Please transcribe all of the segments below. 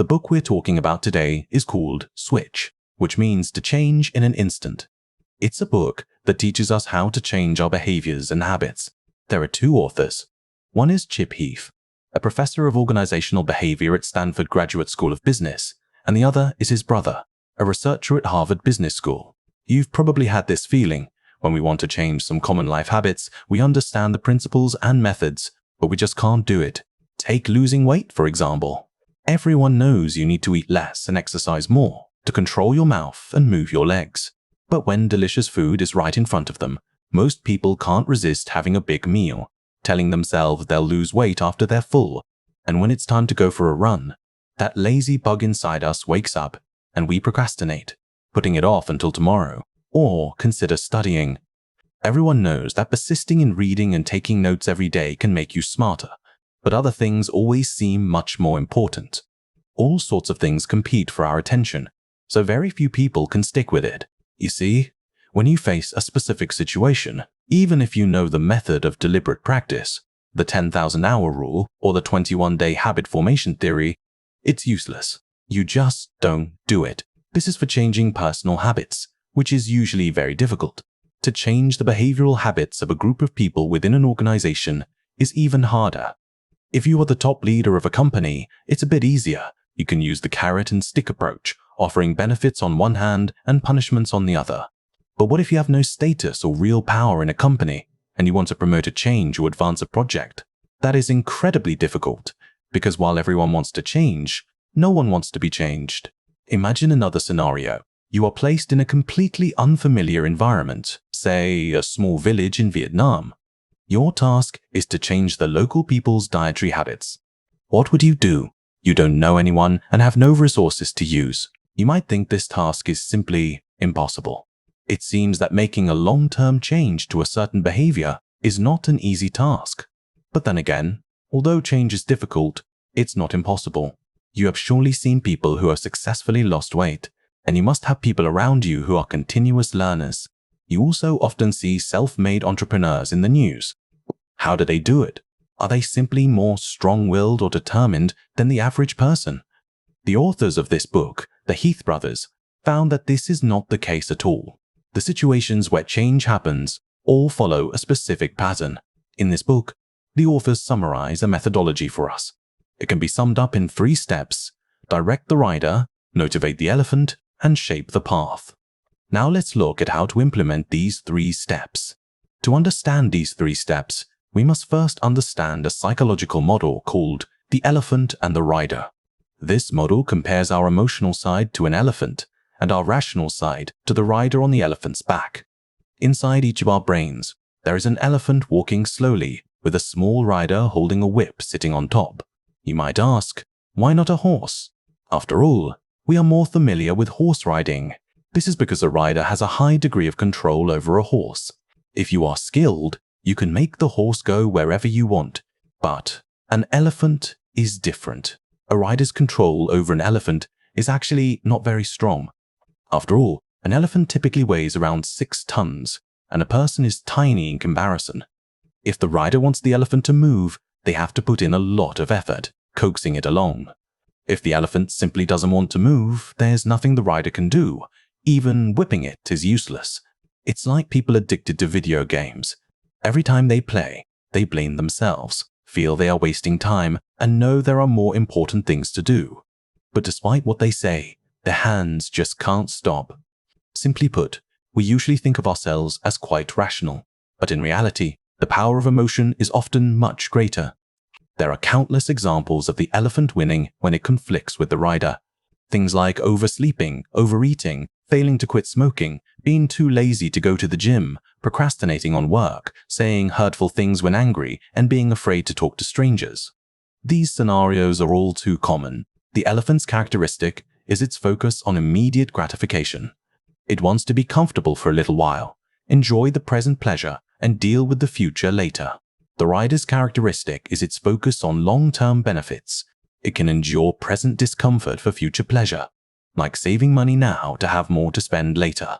The book we're talking about today is called Switch, which means to change in an instant. It's a book that teaches us how to change our behaviors and habits. There are two authors. One is Chip Heath, a professor of organizational behavior at Stanford Graduate School of Business, and the other is his brother, a researcher at Harvard Business School. You've probably had this feeling. When we want to change some common life habits, we understand the principles and methods, but we just can't do it. Take losing weight, for example. Everyone knows you need to eat less and exercise more to control your mouth and move your legs. But when delicious food is right in front of them, most people can't resist having a big meal, telling themselves they'll lose weight after they're full. And when it's time to go for a run, that lazy bug inside us wakes up and we procrastinate, putting it off until tomorrow, or consider studying. Everyone knows that persisting in reading and taking notes every day can make you smarter, but other things always seem much more important. All sorts of things compete for our attention, so very few people can stick with it. You see, when you face a specific situation, even if you know the method of deliberate practice, the 10,000-hour rule, or the 21-day habit formation theory, it's useless. You just don't do it. This is for changing personal habits, which is usually very difficult. To change the behavioral habits of a group of people within an organization is even harder. If you are the top leader of a company, it's a bit easier. You can use the carrot and stick approach, offering benefits on one hand and punishments on the other. But what if you have no status or real power in a company and you want to promote a change or advance a project? That is incredibly difficult, because while everyone wants to change, no one wants to be changed. Imagine another scenario. You are placed in a completely unfamiliar environment, say a small village in Vietnam. Your task is to change the local people's dietary habits. What would you do? You don't know anyone and have no resources to use. You might think this task is simply impossible. It seems that making a long-term change to a certain behavior is not an easy task. But then again, although change is difficult, it's not impossible. You have surely seen people who have successfully lost weight, and you must have people around you who are continuous learners. You also often see self-made entrepreneurs in the news. How do they do it? Are they simply more strong-willed or determined than the average person? The authors of this book, the Heath brothers, found that this is not the case at all. The situations where change happens all follow a specific pattern. In this book, the authors summarize a methodology for us. It can be summed up in 3 steps: direct the rider, motivate the elephant, and shape the path. Now let's look at how to implement these 3 steps. To understand these 3 steps, we must first understand a psychological model called the elephant and the rider. This model compares our emotional side to an elephant and our rational side to the rider on the elephant's back. Inside each of our brains, there is an elephant walking slowly with a small rider holding a whip sitting on top. You might ask, why not a horse? After all, we are more familiar with horse riding. This is because a rider has a high degree of control over a horse. If you are skilled, you can make the horse go wherever you want. But an elephant is different. A rider's control over an elephant is actually not very strong. After all, an elephant typically weighs around 6 tons, and a person is tiny in comparison. If the rider wants the elephant to move, they have to put in a lot of effort, coaxing it along. If the elephant simply doesn't want to move, there's nothing the rider can do. Even whipping it is useless. It's like people addicted to video games. Every time they play, they blame themselves, feel they are wasting time, and know there are more important things to do. But despite what they say, their hands just can't stop. Simply put, we usually think of ourselves as quite rational, but in reality, the power of emotion is often much greater. There are countless examples of the elephant winning when it conflicts with the rider. Things like oversleeping, overeating, failing to quit smoking, being too lazy to go to the gym, procrastinating on work, saying hurtful things when angry, and being afraid to talk to strangers. These scenarios are all too common. The elephant's characteristic is its focus on immediate gratification. It wants to be comfortable for a little while, enjoy the present pleasure, and deal with the future later. The rider's characteristic is its focus on long-term benefits. It can endure present discomfort for future pleasure, like saving money now to have more to spend later.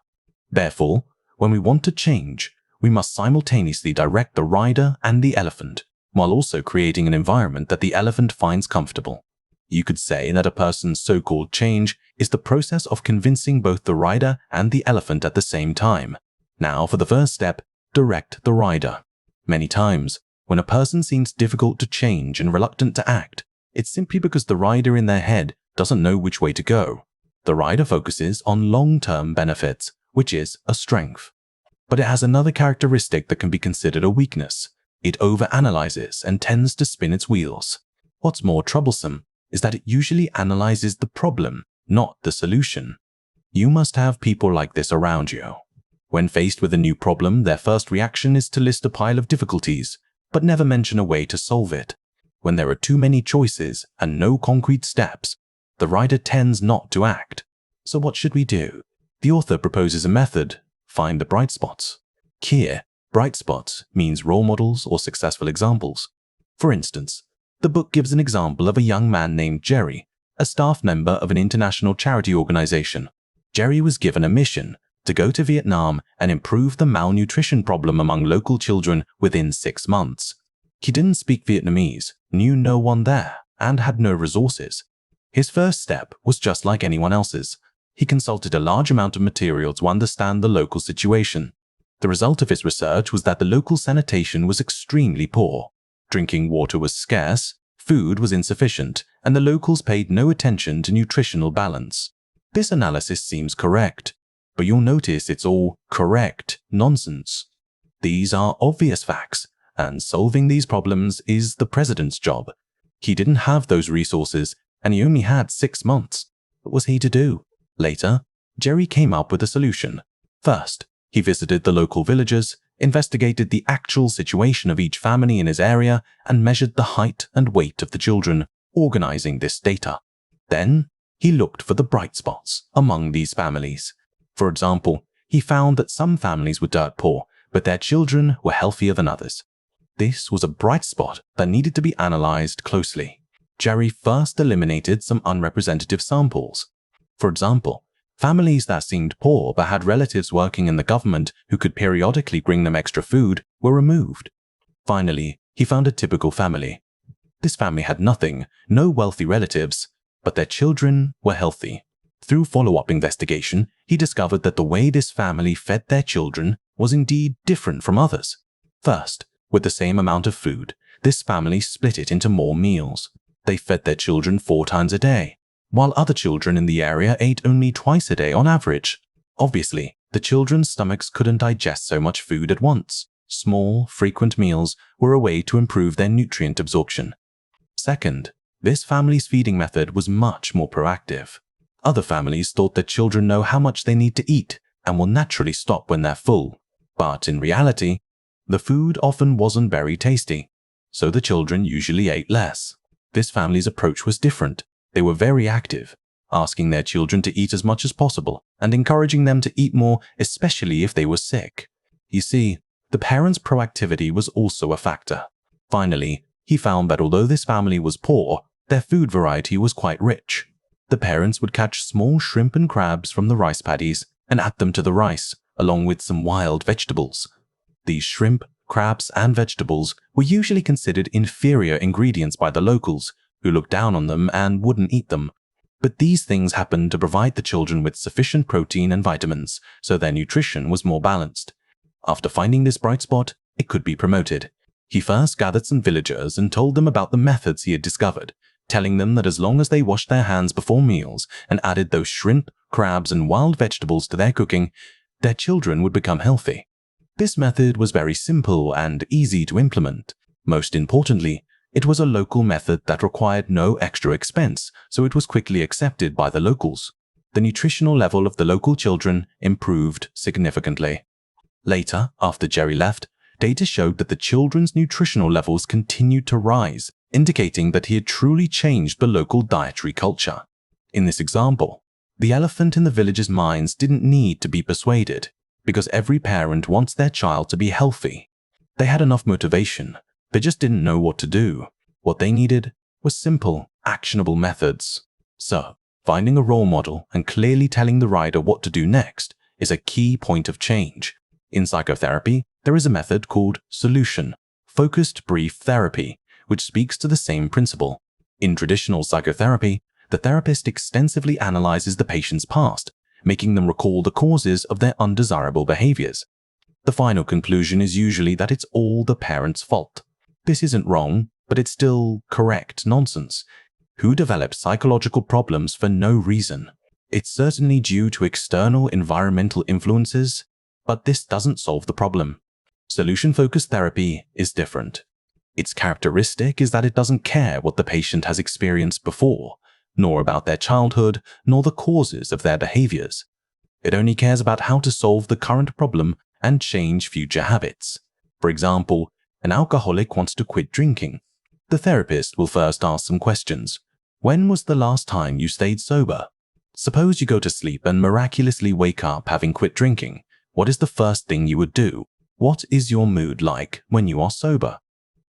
Therefore, when we want to change, we must simultaneously direct the rider and the elephant, while also creating an environment that the elephant finds comfortable. You could say that a person's so-called change is the process of convincing both the rider and the elephant at the same time. Now for the first step, direct the rider. Many times, when a person seems difficult to change and reluctant to act, it's simply because the rider in their head doesn't know which way to go. The rider focuses on long-term benefits, which is a strength. But it has another characteristic that can be considered a weakness. It overanalyzes and tends to spin its wheels. What's more troublesome is that it usually analyzes the problem, not the solution. You must have people like this around you. When faced with a new problem, their first reaction is to list a pile of difficulties, but never mention a way to solve it. When there are too many choices and no concrete steps, the rider tends not to act. So what should we do? The author proposes a method: find the bright spots. Here, bright spots means role models or successful examples. For instance, the book gives an example of a young man named Jerry, a staff member of an international charity organization. Jerry was given a mission to go to Vietnam and improve the malnutrition problem among local children within 6 months. He didn't speak Vietnamese, knew no one there, and had no resources. His first step was just like anyone else's. He consulted a large amount of material to understand the local situation. The result of his research was that the local sanitation was extremely poor. Drinking water was scarce, food was insufficient, and the locals paid no attention to nutritional balance. This analysis seems correct, but you'll notice it's all correct nonsense. These are obvious facts, and solving these problems is the president's job. He didn't have those resources, and he only had 6 months. What was he to do? Later, Jerry came up with a solution. First, he visited the local villagers, investigated the actual situation of each family in his area, and measured the height and weight of the children, organizing this data. Then, he looked for the bright spots among these families. For example, he found that some families were dirt poor, but their children were healthier than others. This was a bright spot that needed to be analyzed closely. Jerry first eliminated some unrepresentative samples. For example, families that seemed poor but had relatives working in the government who could periodically bring them extra food were removed. Finally, he found a typical family. This family had nothing, no wealthy relatives, but their children were healthy. Through follow-up investigation, he discovered that the way this family fed their children was indeed different from others. First, with the same amount of food, this family split it into more meals. They fed their children 4 times a day, while other children in the area ate only twice a day on average. Obviously, the children's stomachs couldn't digest so much food at once. Small, frequent meals were a way to improve their nutrient absorption. Second, this family's feeding method was much more proactive. Other families thought that children know how much they need to eat and will naturally stop when they're full. But in reality, the food often wasn't very tasty, so the children usually ate less. This family's approach was different. They were very active, asking their children to eat as much as possible and encouraging them to eat more, especially if they were sick. You see, the parents' proactivity was also a factor. Finally, he found that although this family was poor, their food variety was quite rich. The parents would catch small shrimp and crabs from the rice paddies and add them to the rice, along with some wild vegetables. These shrimp, crabs, and vegetables were usually considered inferior ingredients by the locals, who looked down on them and wouldn't eat them. But these things happened to provide the children with sufficient protein and vitamins, so their nutrition was more balanced. After finding this bright spot, it could be promoted. He first gathered some villagers and told them about the methods he had discovered, telling them that as long as they washed their hands before meals and added those shrimp, crabs, and wild vegetables to their cooking, their children would become healthy. This method was very simple and easy to implement. Most importantly, it was a local method that required no extra expense, so it was quickly accepted by the locals. The nutritional level of the local children improved significantly. Later, after Jerry left, data showed that the children's nutritional levels continued to rise, indicating that he had truly changed the local dietary culture. In this example, the elephant in the villagers' minds didn't need to be persuaded, because every parent wants their child to be healthy. They had enough motivation. They just didn't know what to do. What they needed was simple, actionable methods. So, finding a role model and clearly telling the rider what to do next is a key point of change. In psychotherapy, there is a method called solution, focused brief therapy, which speaks to the same principle. In traditional psychotherapy, the therapist extensively analyzes the patient's past, making them recall the causes of their undesirable behaviors. The final conclusion is usually that it's all the parent's fault. This isn't wrong, but it's still correct nonsense. Who develops psychological problems for no reason? It's certainly due to external environmental influences, but this doesn't solve the problem. Solution-focused therapy is different. Its characteristic is that it doesn't care what the patient has experienced before, nor about their childhood, nor the causes of their behaviors. It only cares about how to solve the current problem and change future habits. For example, an alcoholic wants to quit drinking. The therapist will first ask some questions. When was the last time you stayed sober? Suppose you go to sleep and miraculously wake up having quit drinking. What is the first thing you would do? What is your mood like when you are sober?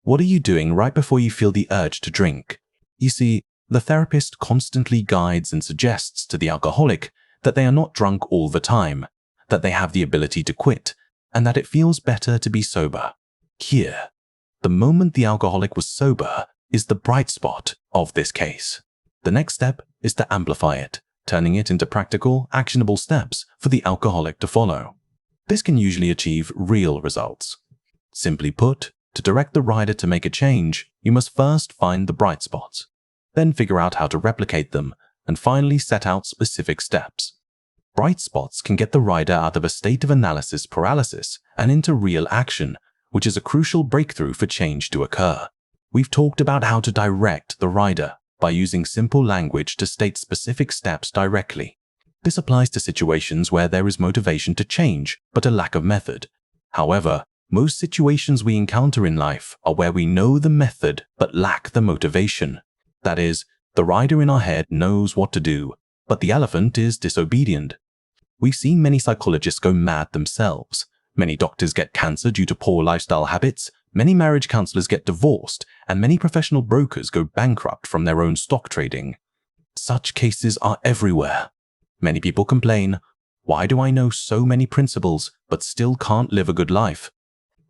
What are you doing right before you feel the urge to drink? You see, the therapist constantly guides and suggests to the alcoholic that they are not drunk all the time, that they have the ability to quit, and that it feels better to be sober. Here, the moment the alcoholic was sober is the bright spot of this case. The next step is to amplify it, turning it into practical, actionable steps for the alcoholic to follow. This can usually achieve real results. Simply put, to direct the rider to make a change, you must first find the bright spots, then figure out how to replicate them, and finally set out specific steps. Bright spots can get the rider out of a state of analysis paralysis and into real action, which is a crucial breakthrough for change to occur. We've talked about how to direct the rider by using simple language to state specific steps directly. This applies to situations where there is motivation to change, but a lack of method. However, most situations we encounter in life are where we know the method but lack the motivation. That is, the rider in our head knows what to do, but the elephant is disobedient. We've seen many psychologists go mad themselves. Many doctors get cancer due to poor lifestyle habits, many marriage counselors get divorced, and many professional brokers go bankrupt from their own stock trading. Such cases are everywhere. Many people complain, "Why do I know so many principles but still can't live a good life?"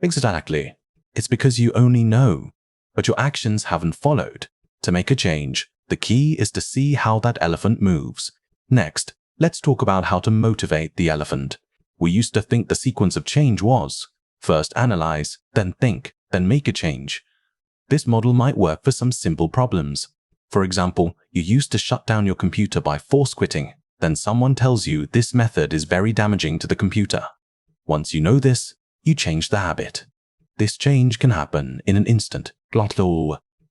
Exactly. It's because you only know, but your actions haven't followed. To make a change, the key is to see how that elephant moves. Next, let's talk about how to motivate the elephant. We used to think the sequence of change was first analyze, then think, then make a change. This model might work for some simple problems. For example, you used to shut down your computer by force quitting. Then someone tells you this method is very damaging to the computer. Once you know this, you change the habit. This change can happen in an instant,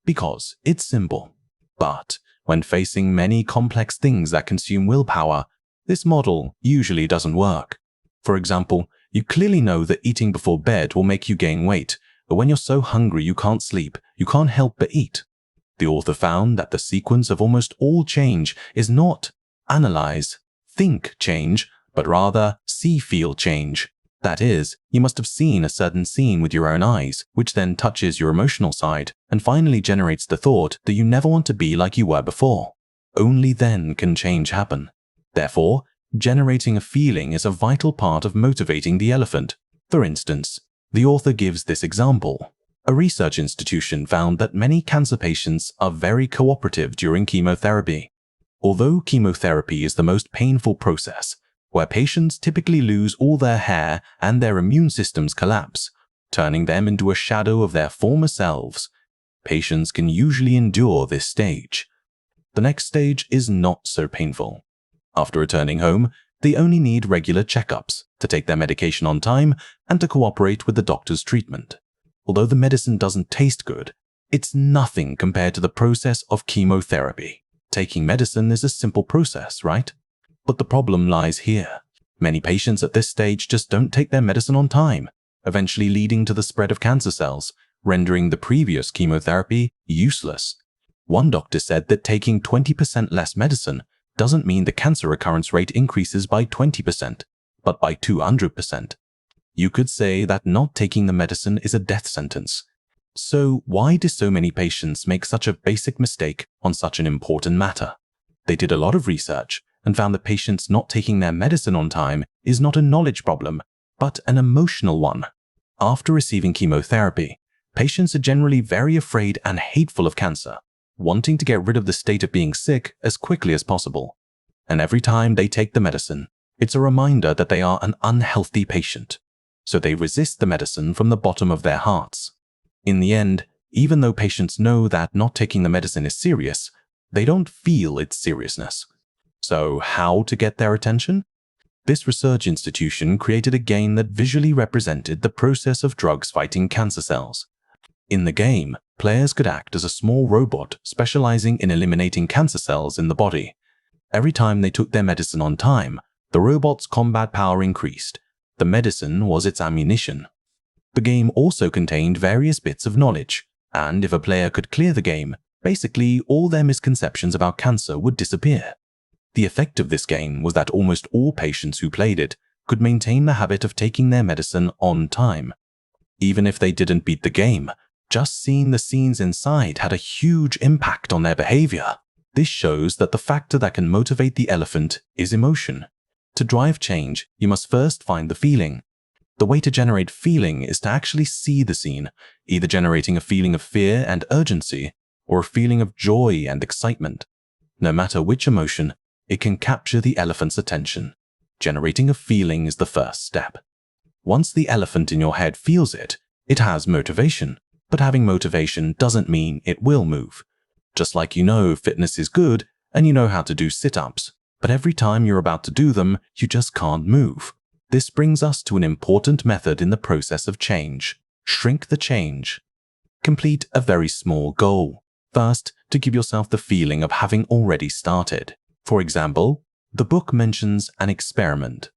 because it's simple. But when facing many complex things that consume willpower, this model usually doesn't work. For example, you clearly know that eating before bed will make you gain weight, but when you're so hungry you can't sleep, you can't help but eat. The author found that the sequence of almost all change is not analyze, think change, but rather see, feel change. That is, you must have seen a certain scene with your own eyes, which then touches your emotional side and finally generates the thought that you never want to be like you were before. Only then can change happen. Therefore, generating a feeling is a vital part of motivating the elephant. For instance, the author gives this example. A research institution found that many cancer patients are very cooperative during chemotherapy. Although chemotherapy is the most painful process, where patients typically lose all their hair and their immune systems collapse, turning them into a shadow of their former selves, patients can usually endure this stage. The next stage is not so painful. After returning home, they only need regular checkups, to take their medication on time, and to cooperate with the doctor's treatment. Although the medicine doesn't taste good, it's nothing compared to the process of chemotherapy. Taking medicine is a simple process, right? But the problem lies here. Many patients at this stage just don't take their medicine on time, eventually leading to the spread of cancer cells, rendering the previous chemotherapy useless. One doctor said that taking 20% less medicine doesn't mean the cancer recurrence rate increases by 20%, but by 200%. You could say that not taking the medicine is a death sentence. So why do so many patients make such a basic mistake on such an important matter? They did a lot of research and found that patients not taking their medicine on time is not a knowledge problem, but an emotional one. After receiving chemotherapy, patients are generally very afraid and hateful of cancer. wanting to get rid of the state of being sick as quickly as possible. And every time they take the medicine, it's a reminder that they are an unhealthy patient. So they resist the medicine from the bottom of their hearts. In the end, even though patients know that not taking the medicine is serious, they don't feel its seriousness. So how to get their attention? This research institution created a game that visually represented the process of drugs fighting cancer cells. In the game, players could act as a small robot specializing in eliminating cancer cells in the body. Every time they took their medicine on time, the robot's combat power increased. The medicine was its ammunition. The game also contained various bits of knowledge, and if a player could clear the game, basically all their misconceptions about cancer would disappear. The effect of this game was that almost all patients who played it could maintain the habit of taking their medicine on time. Even if they didn't beat the game, just seeing the scenes inside had a huge impact on their behavior. This shows that the factor that can motivate the elephant is emotion. To drive change, you must first find the feeling. The way to generate feeling is to actually see the scene, either generating a feeling of fear and urgency or a feeling of joy and excitement. No matter which emotion, it can capture the elephant's attention. Generating a feeling is the first step. Once the elephant in your head feels it, it has motivation. But having motivation doesn't mean it will move. Just like you know fitness is good and you know how to do sit-ups, but every time you're about to do them, you just can't move. This brings us to an important method in the process of change. Shrink the change. Complete a very small goal. First, to give yourself the feeling of having already started. For example, the book mentions an experiment.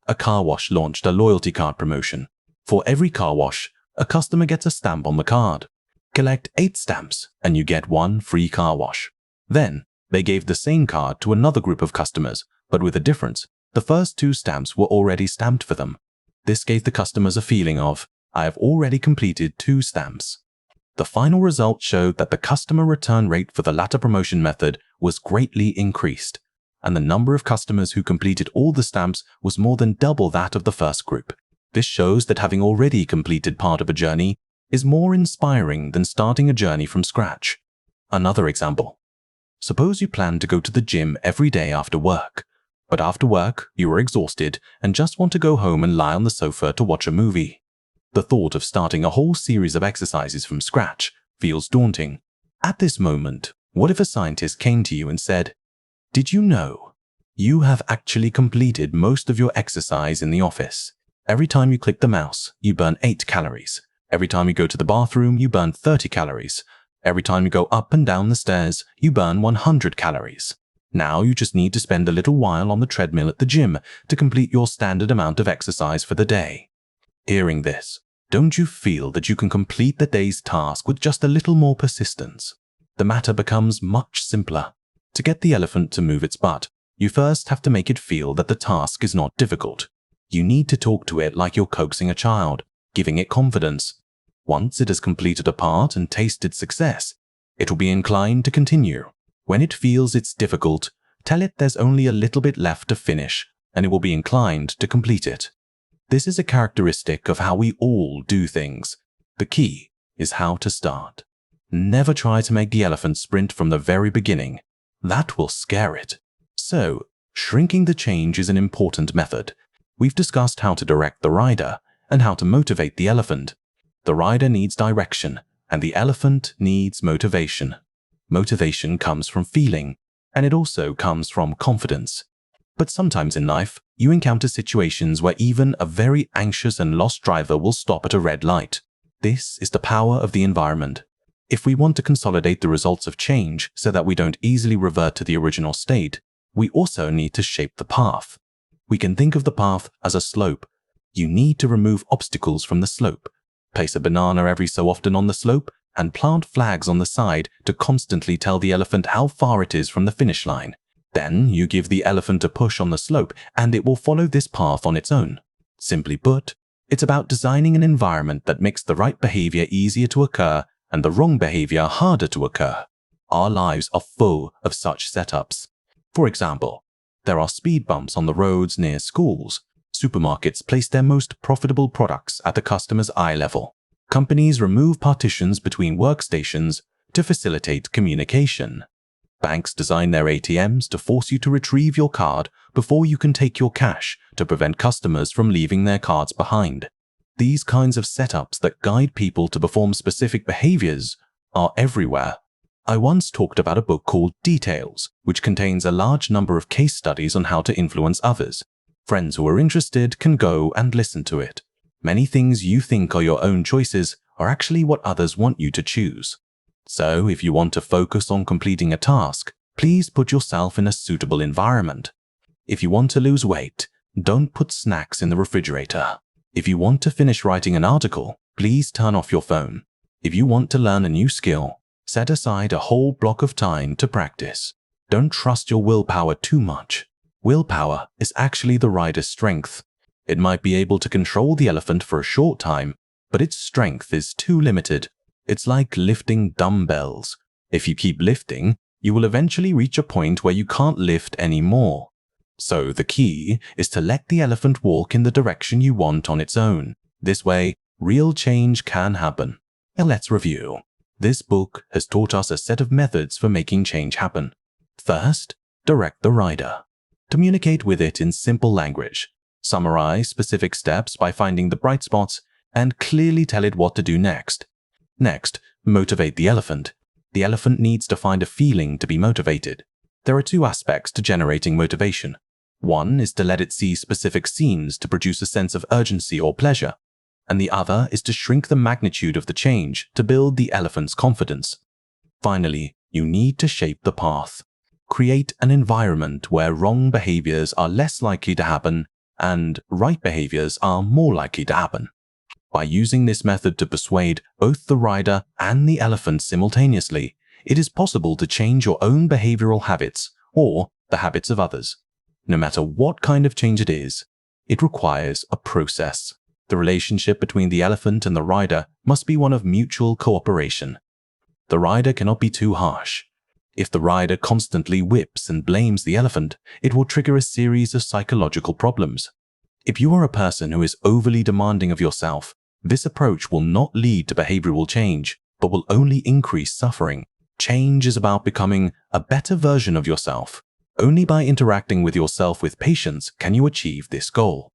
A car wash launched a loyalty card promotion. For every car wash, a customer gets a stamp on the card. Collect 8 stamps and you get 1 free car wash. Then, they gave the same card to another group of customers, but with a difference. The first 2 stamps were already stamped for them. This gave the customers a feeling of, I have already completed 2 stamps. The final result showed that the customer return rate for the latter promotion method was greatly increased, and the number of customers who completed all the stamps was more than double that of the first group. This shows that having already completed part of a journey is more inspiring than starting a journey from scratch. Another example. Suppose you plan to go to the gym every day after work, but after work you are exhausted and just want to go home and lie on the sofa to watch a movie. The thought of starting a whole series of exercises from scratch feels daunting. At this moment, what if a scientist came to you and said, "Did you know you have actually completed most of your exercise in the office? Every time you click the mouse, you burn 8 calories. Every time you go to the bathroom, you burn 30 calories. Every time you go up and down the stairs, you burn 100 calories. Now you just need to spend a little while on the treadmill at the gym to complete your standard amount of exercise for the day." Hearing this, don't you feel that you can complete the day's task with just a little more persistence? The matter becomes much simpler. To get the elephant to move its butt, you first have to make it feel that the task is not difficult. You need to talk to it like you're coaxing a child, giving it confidence. Once it has completed a part and tasted success, it will be inclined to continue. When it feels it's difficult, tell it there's only a little bit left to finish, and it will be inclined to complete it. This is a characteristic of how we all do things. The key is how to start. Never try to make the elephant sprint from the very beginning. That will scare it. So, shrinking the change is an important method. We've discussed how to direct the rider and how to motivate the elephant. The rider needs direction, and the elephant needs motivation. Motivation comes from feeling, and it also comes from confidence. But sometimes in life, you encounter situations where even a very anxious and lost driver will stop at a red light. This is the power of the environment. If we want to consolidate the results of change so that we don't easily revert to the original state, we also need to shape the path. We can think of the path as a slope. You need to remove obstacles from the slope. Place a banana every so often on the slope and plant flags on the side to constantly tell the elephant how far it is from the finish line. Then you give the elephant a push on the slope and it will follow this path on its own. Simply put, it's about designing an environment that makes the right behavior easier to occur and the wrong behavior harder to occur. Our lives are full of such setups. For example, there are speed bumps on the roads near schools. Supermarkets place their most profitable products at the customer's eye level. Companies remove partitions between workstations to facilitate communication. Banks design their ATMs to force you to retrieve your card before you can take your cash to prevent customers from leaving their cards behind. These kinds of setups that guide people to perform specific behaviors are everywhere. I once talked about a book called Details, which contains a large number of case studies on how to influence others. Friends who are interested can go and listen to it. Many things you think are your own choices are actually what others want you to choose. So, if you want to focus on completing a task, please put yourself in a suitable environment. If you want to lose weight, don't put snacks in the refrigerator. If you want to finish writing an article, please turn off your phone. If you want to learn a new skill, set aside a whole block of time to practice. Don't trust your willpower too much. Willpower is actually the rider's strength. It might be able to control the elephant for a short time, but its strength is too limited. It's like lifting dumbbells. If you keep lifting, you will eventually reach a point where you can't lift anymore. So the key is to let the elephant walk in the direction you want on its own. This way, real change can happen. Now let's review. This book has taught us a set of methods for making change happen. First, direct the rider. Communicate with it in simple language. Summarize specific steps by finding the bright spots and clearly tell it what to do next. Next, motivate the elephant. The elephant needs to find a feeling to be motivated. There are two aspects to generating motivation. One is to let it see specific scenes to produce a sense of urgency or pleasure, and the other is to shrink the magnitude of the change to build the elephant's confidence. Finally, you need to shape the path. Create an environment where wrong behaviors are less likely to happen and right behaviors are more likely to happen. By using this method to persuade both the rider and the elephant simultaneously, it is possible to change your own behavioral habits or the habits of others. No matter what kind of change it is, it requires a process. The relationship between the elephant and the rider must be one of mutual cooperation. The rider cannot be too harsh. If the rider constantly whips and blames the elephant, it will trigger a series of psychological problems. If you are a person who is overly demanding of yourself, this approach will not lead to behavioral change, but will only increase suffering. Change is about becoming a better version of yourself. Only by interacting with yourself with patience can you achieve this goal.